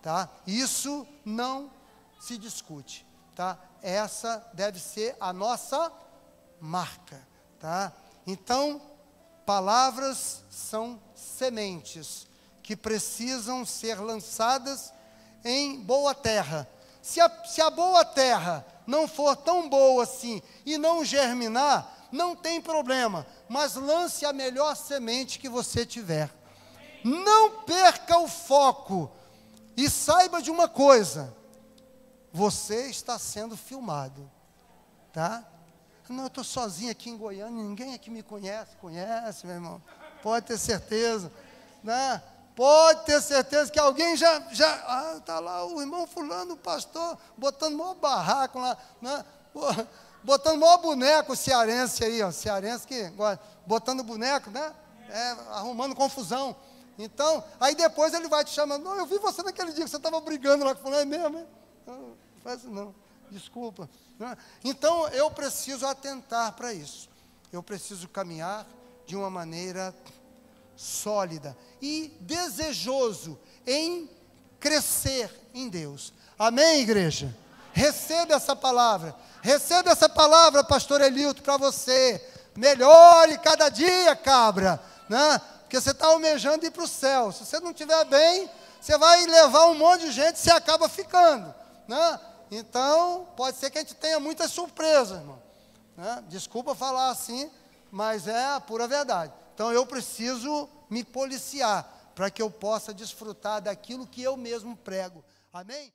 tá? Isso não se discute, tá? Essa deve ser a nossa marca, tá? Então, palavras são sementes que precisam ser lançadas em boa terra. Se a boa terra não for tão boa assim e não germinar, não tem problema, mas lance a melhor semente que você tiver. Não perca o foco e saiba de uma coisa, você está sendo filmado, tá? Não, eu estou sozinho aqui em Goiânia, ninguém aqui me conhece, meu irmão, pode ter certeza, né? Pode ter certeza que alguém já está lá o irmão fulano, o pastor, botando o maior barraco lá, né? Botando o maior boneco cearense aí, ó, cearense que botando boneco, né? Arrumando confusão. Então, aí depois ele vai te chamando, não, eu vi você naquele dia que você estava brigando lá com fulano, é mesmo, hein? Não faz isso não, desculpa. Né? Então, eu preciso atentar para isso. Eu preciso caminhar de uma maneira sólida e desejoso em crescer em Deus. Amém, igreja? Receba essa palavra, pastor Elilton, para você. Melhore cada dia, cabra, né? Porque você está almejando ir para o céu. Se você não estiver bem, você vai levar um monte de gente, você acaba ficando, né? Então, pode ser que a gente tenha muitas surpresas, irmão, né? Desculpa falar assim, mas é a pura verdade. Então, eu preciso me policiar para que eu possa desfrutar daquilo que eu mesmo prego. Amém?